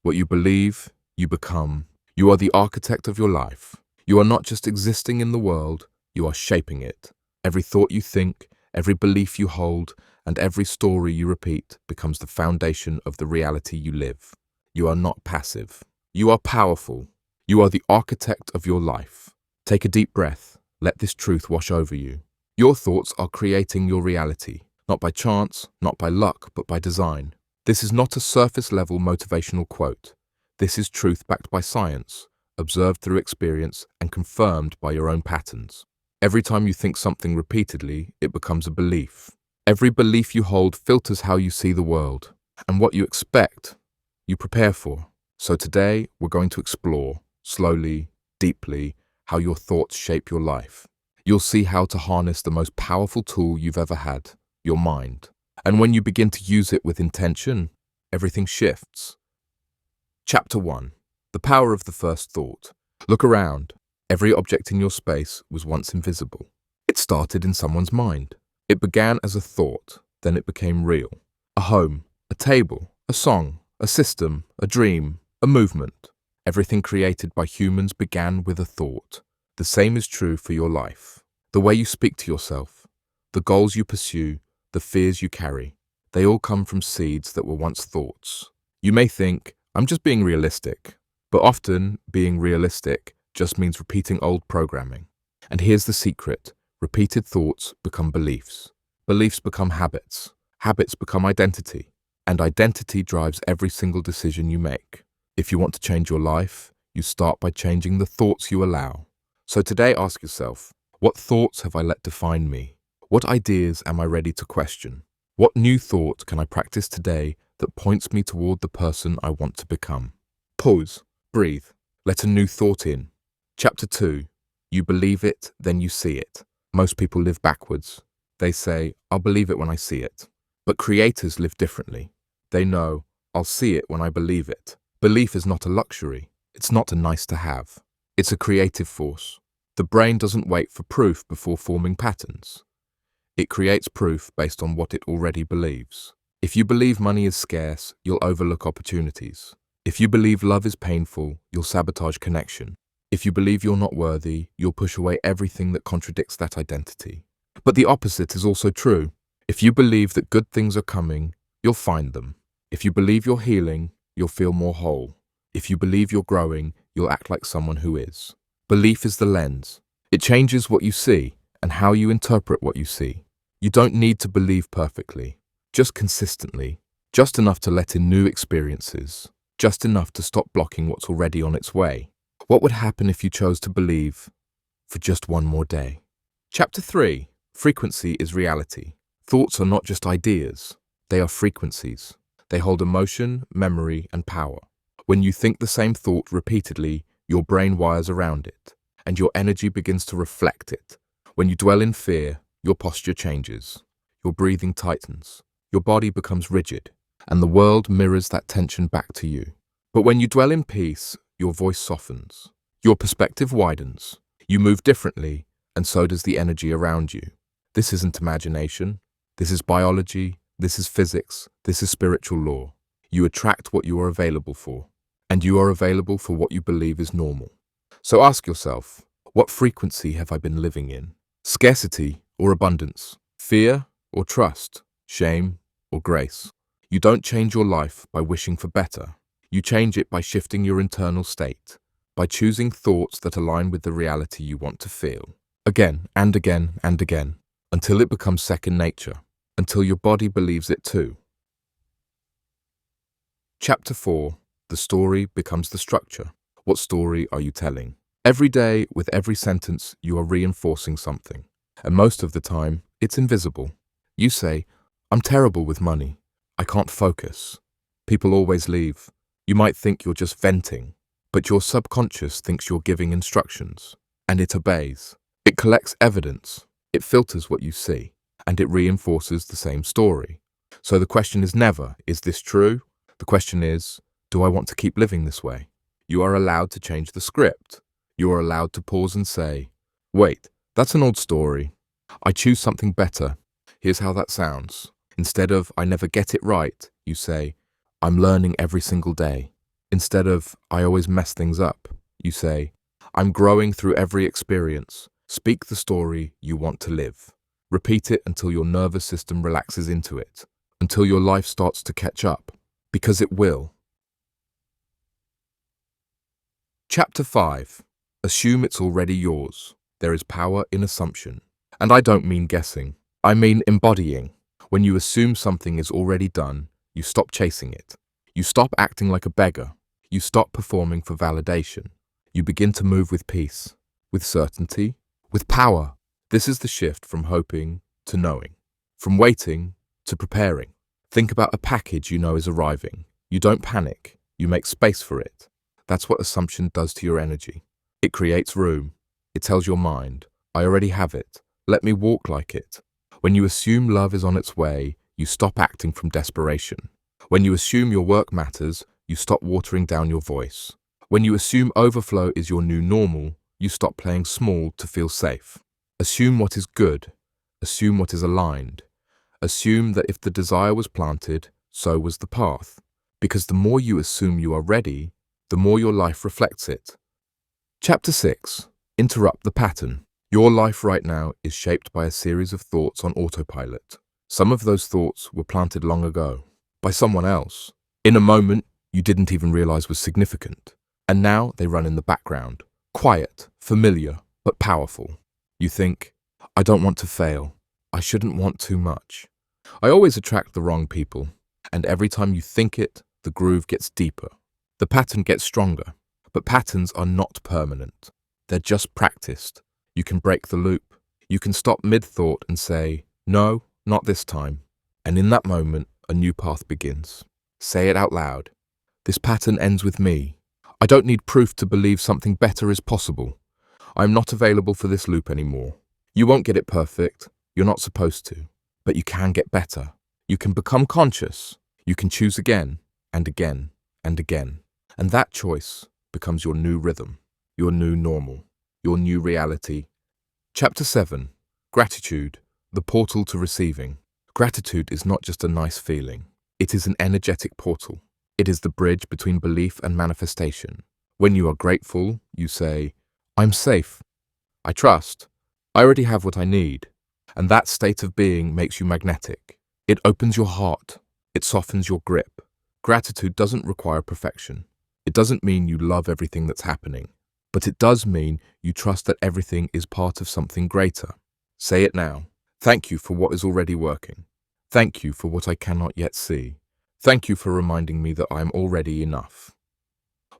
What you believe, you become. You are the architect of your life. You are not just existing in the world, you are shaping it. Every thought you think, every belief you hold, and every story you repeat becomes the foundation of the reality you live. You are not passive. You are powerful. You are the architect of your life. Take a deep breath. Let this truth wash over you. Your thoughts are creating your reality, not by chance, not by luck, but by design. This is not a surface-level motivational quote. This is truth backed by science, observed through experience, and confirmed by your own patterns. Every time you think something repeatedly, it becomes a belief. Every belief you hold filters how you see the world, and what you expect, you prepare for. So today, we're going to explore, slowly, deeply, how your thoughts shape your life. You'll see how to harness the most powerful tool you've ever had, your mind. And when you begin to use it with intention, everything shifts. Chapter 1. The power of the first thought. Look around. Every object in your space was once invisible. It started in someone's mind. It began as a thought, then it became real. A home, a table, a song, a system, a dream, a movement. Everything created by humans began with a thought. The same is true for your life. The way you speak to yourself, the goals you pursue, the fears you carry, they all come from seeds that were once thoughts. You may think, I'm just being realistic. But often, being realistic just means repeating old programming. And here's the secret. Repeated thoughts become beliefs. Beliefs become habits. Habits become identity. And identity drives every single decision you make. If you want to change your life, you start by changing the thoughts you allow. So today ask yourself, what thoughts have I let define me? What ideas am I ready to question? What new thought can I practice today that points me toward the person I want to become? Pause, breathe, let a new thought in. Chapter 2. You believe it, then you see it. Most people live backwards. They say, I'll believe it when I see it. But creators live differently. They know, I'll see it when I believe it. Belief is not a luxury. It's not a nice to have. It's a creative force. The brain doesn't wait for proof before forming patterns. It creates proof based on what it already believes. If you believe money is scarce, you'll overlook opportunities. If you believe love is painful, you'll sabotage connection. If you believe you're not worthy, you'll push away everything that contradicts that identity. But the opposite is also true. If you believe that good things are coming, you'll find them. If you believe you're healing, you'll feel more whole. If you believe you're growing, you'll act like someone who is. Belief is the lens. It changes what you see and how you interpret what you see. You don't need to believe perfectly, just consistently, just enough to let in new experiences, just enough to stop blocking what's already on its way. What would happen if you chose to believe for just one more day? Chapter 3. Frequency is reality. Thoughts are not just ideas. They are frequencies. They hold emotion, memory, and power. When you think the same thought repeatedly, your brain wires around it, and your energy begins to reflect it. When you dwell in fear, your posture changes. Your breathing tightens. Your body becomes rigid, and the world mirrors that tension back to you. But when you dwell in peace, your voice softens. Your perspective widens. You move differently, and so does the energy around you. This isn't imagination. This is biology. This is physics. This is spiritual law. You attract what you are available for, and you are available for what you believe is normal. So ask yourself, what frequency have I been living in? Scarcity or abundance? Fear or trust? Shame or grace? You don't change your life by wishing for better. You change it by shifting your internal state, by choosing thoughts that align with the reality you want to feel. Again and again and again, until it becomes second nature, until your body believes it too. Chapter 4. The story becomes the structure. What story are you telling? Every day, with every sentence, you are reinforcing something. And most of the time, it's invisible. You say, I'm terrible with money. I can't focus. People always leave. You might think you're just venting, but your subconscious thinks you're giving instructions, and it obeys. It collects evidence. It filters what you see, and it reinforces the same story. So the question is never, is this true? The question is, do I want to keep living this way? You are allowed to change the script. You are allowed to pause and say, wait, that's an old story. I choose something better. Here's how that sounds. Instead of, I never get it right, you say, I'm learning every single day. Instead of, I always mess things up, you say, I'm growing through every experience. Speak the story you want to live. Repeat it until your nervous system relaxes into it, until your life starts to catch up, because it will. Chapter 5. Assume it's already yours. There is power in assumption. And I don't mean guessing. I mean embodying. When you assume something is already done, you stop chasing it. You stop acting like a beggar. You stop performing for validation. You begin to move with peace, with certainty, with power. This is the shift from hoping to knowing, from waiting to preparing. Think about a package you know is arriving. You don't panic. You make space for it. That's what assumption does to your energy. It creates room. It tells your mind, I already have it. Let me walk like it. When you assume love is on its way, you stop acting from desperation. When you assume your work matters, you stop watering down your voice. When you assume overflow is your new normal, you stop playing small to feel safe. Assume what is good. Assume what is aligned. Assume that if the desire was planted, so was the path. Because the more you assume you are ready, the more your life reflects it. Chapter 6. Interrupt the pattern. Your life right now is shaped by a series of thoughts on autopilot. Some of those thoughts were planted long ago, by someone else, in a moment you didn't even realize was significant. And now they run in the background, quiet, familiar, but powerful. You think, I don't want to fail. I shouldn't want too much. I always attract the wrong people. And every time you think it, the groove gets deeper. The pattern gets stronger. But patterns are not permanent. They're just practiced. You can break the loop. You can stop mid-thought and say, no, not this time. And in that moment, a new path begins. Say it out loud. This pattern ends with me. I don't need proof to believe something better is possible. I'm not available for this loop anymore. You won't get it perfect. You're not supposed to. But you can get better. You can become conscious. You can choose again and again and again. And that choice becomes your new rhythm, your new normal, your new reality. Chapter 7. Gratitude, the portal to receiving. Gratitude is not just a nice feeling. It is an energetic portal. It is the bridge between belief and manifestation. When you are grateful, you say, I'm safe. I trust. I already have what I need. And that state of being makes you magnetic. It opens your heart. It softens your grip. Gratitude doesn't require perfection. It doesn't mean you love everything that's happening. But it does mean you trust that everything is part of something greater. Say it now. Thank you for what is already working. Thank you for what I cannot yet see. Thank you for reminding me that I am already enough.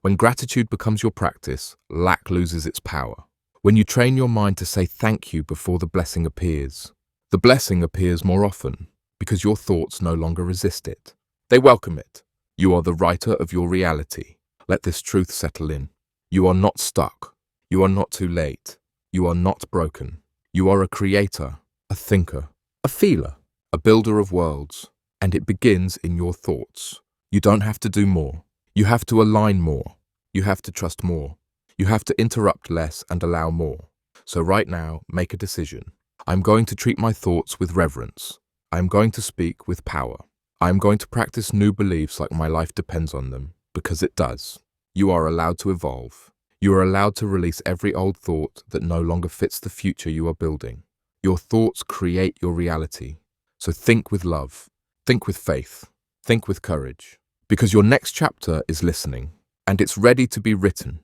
When gratitude becomes your practice, lack loses its power. When you train your mind to say thank you before the blessing appears, the blessing appears more often because your thoughts no longer resist it. They welcome it. You are the writer of your reality. Let this truth settle in. You are not stuck. You are not too late. You are not broken. You are a creator, a thinker, a feeler, a builder of worlds. And it begins in your thoughts. You don't have to do more. You have to align more. You have to trust more. You have to interrupt less and allow more. So right now, make a decision. I'm going to treat my thoughts with reverence. I'm going to speak with power. I'm going to practice new beliefs like my life depends on them, because it does. You are allowed to evolve. You are allowed to release every old thought that no longer fits the future you are building. Your thoughts create your reality. So think with love. Think with faith. Think with courage. Because your next chapter is listening, and it's ready to be written.